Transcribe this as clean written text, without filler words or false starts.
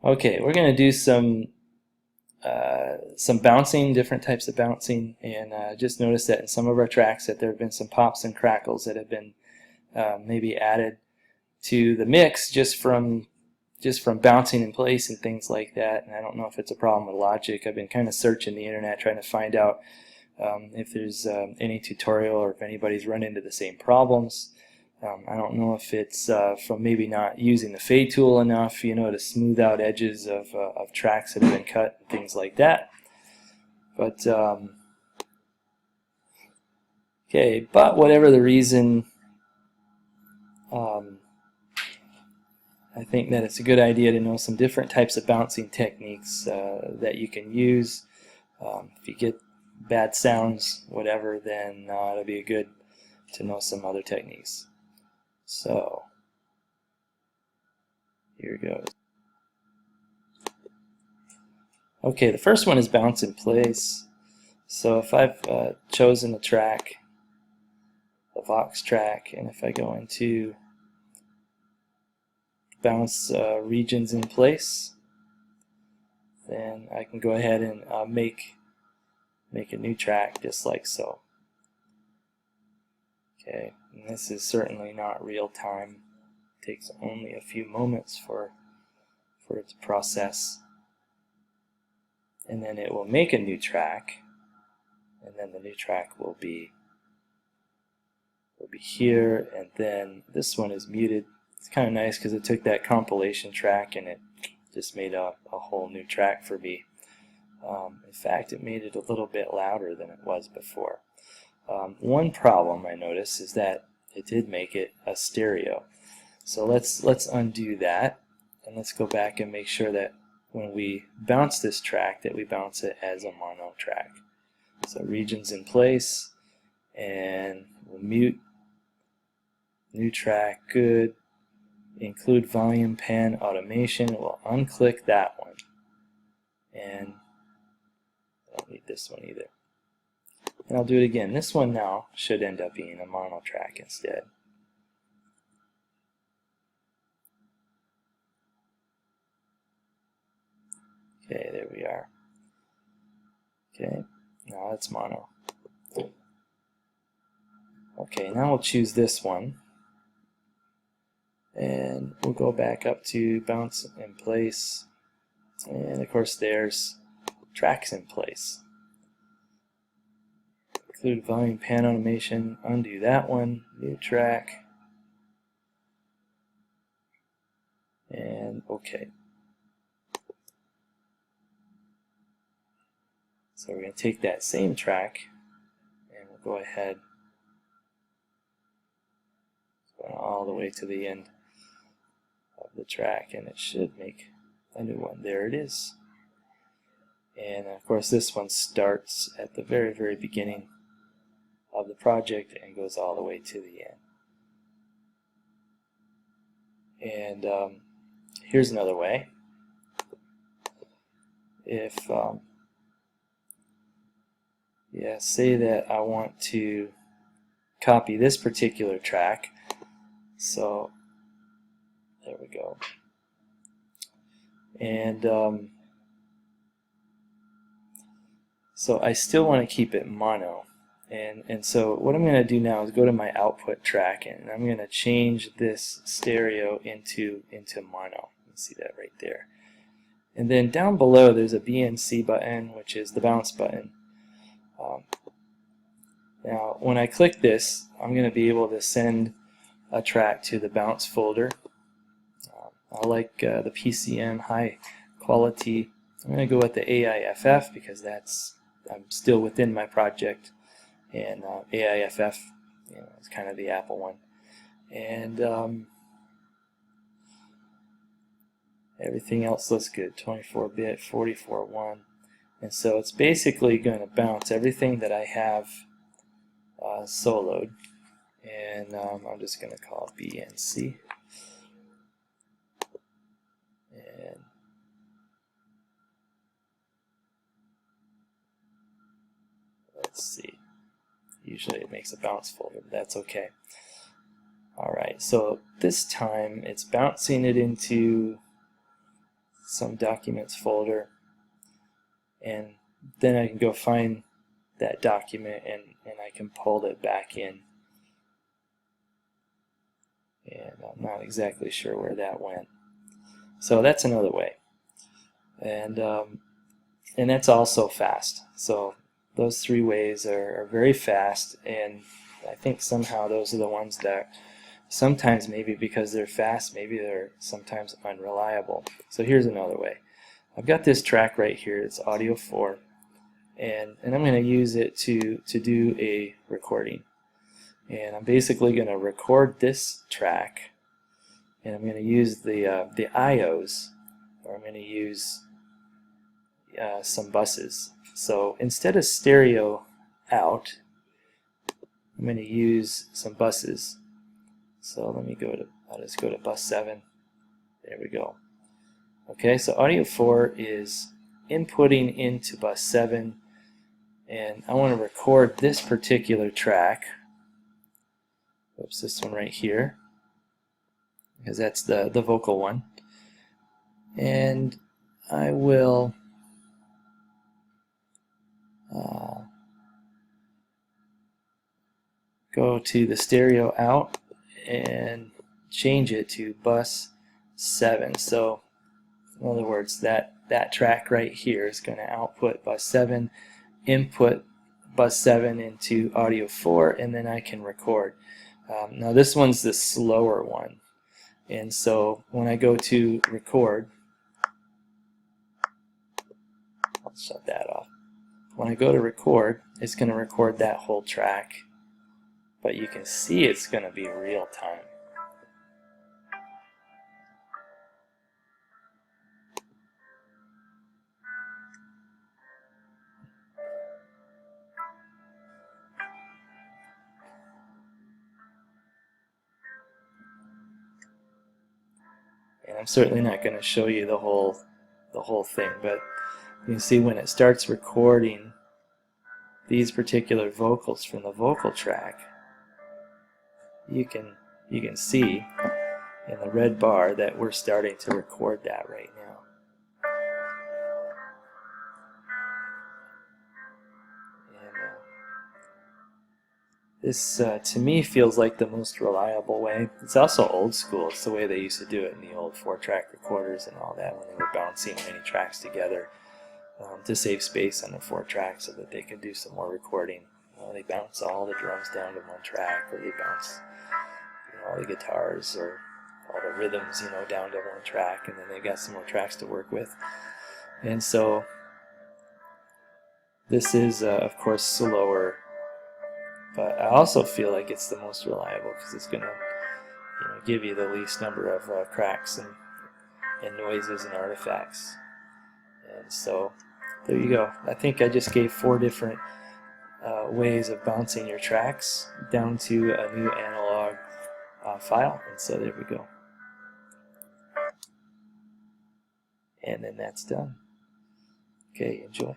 Okay, we're going to do some bouncing, different types of bouncing, and just notice that in some of our tracks that there have been some pops and crackles that have been maybe added to the mix just from bouncing in place and things like that. And I don't know if it's a problem with Logic. I've been kind of searching the internet trying to find out if there's any tutorial or if anybody's run into the same problems. I don't know if it's from maybe not using the fade tool enough, to smooth out edges of tracks that have been cut and things like that. But okay, but whatever the reason, I think that it's a good idea to know some different types of bouncing techniques that you can use. If you get bad sounds, whatever, then it'll be good to know some other techniques. So here goes. Okay, the first one is bounce in place. So if I've chosen a track, a Vox track, and if I go into bounce regions in place, then I can go ahead and make a new track just like so. Okay, and this is certainly not real time. It takes only a few moments for it to process. And then it will make a new track, and then the new track will be here, and then this one is muted. It's kind of nice because it took that compilation track and it just made a whole new track for me. In fact, it made it a little bit louder than it was before. One problem I noticed is that it did make it a stereo. So let's undo that, and let's go back and make sure that when we bounce this track that we bounce it as a mono track. So regions in place, and we'll mute, new track, good, include volume pan automation. We'll unclick that one, and I don't need this one either. And I'll do it again. This one now should end up being a mono track instead. Okay, there we are. Okay, now it's mono. Okay, now we'll choose this one, and we'll go back up to bounce in place, and of course there's tracks in place. Include volume pan automation, undo that one, new track, and okay. So we're going to take that same track and we'll go ahead all the way to the end of the track, and it should make a new one. There it is. And of course this one starts at the very, very beginning of the project and goes all the way to the end. And here's another way. If say that I want to copy this particular track, so there we go, and so I still want to keep it mono, and so what I'm going to do now is go to my output track, and I'm going to change this stereo into mono. You can see that right there. And then down below there's a BNC button, which is the bounce button. Now when I click this, I'm going to be able to send a track to the bounce folder. I like the PCM high quality. I'm going to go with the AIFF because I'm still within my project, and AIFF is kind of the Apple one. And everything else looks good, 24-bit, 44.1, and so it's basically going to bounce everything that I have soloed, and I'm just going to call it BNC, and let's see, usually it makes a bounce folder, but that's okay. Alright, so this time it's bouncing it into some documents folder, and then I can go find that document and I can pull it back in. And I'm not exactly sure where that went. So that's another way. And that's also fast. So those three ways are very fast, and I think somehow those are the ones that sometimes, maybe because they're fast, maybe they're sometimes unreliable. So here's another way. I've got this track right here. It's audio 4, and I'm going to use it to do a recording. And I'm basically going to record this track, and I'm going to use the IOs, or I'm going to use some buses. So instead of stereo out, I'm going to use some buses. So I'll just go to bus 7. There we go. Okay, so audio 4 is inputting into bus 7, and I want to record this particular track. Oops, this one right here, because that's the vocal one. And I will go to the stereo out and change it to bus 7. So in other words, that track right here is going to output bus 7, input bus 7 into audio 4, and then I can record. Now this one's the slower one, and so when I go to record, I'll shut that off. When I go to record, it's going to record that whole track, but you can see it's going to be real time. And I'm certainly not going to show you the whole thing, but you can see when it starts recording these particular vocals from the vocal track, you can see in the red bar that we're starting to record that right now. And this to me feels like the most reliable way. It's also old school. It's the way they used to do it in the old 4-track recorders and all that, when they were bouncing many tracks together to save space on the 4 tracks so that they could do some more recording. They bounce all the drums down to one track, or they bounce all the guitars or all the rhythms down to one track, and then they got some more tracks to work with. And so this is of course slower, but I also feel like it's the most reliable because it's going to give you the least number of cracks and noises and artifacts. And so there you go. I think I just gave 4 different ways of bouncing your tracks down to a new analog file, and so there we go. And then that's done. Okay, enjoy.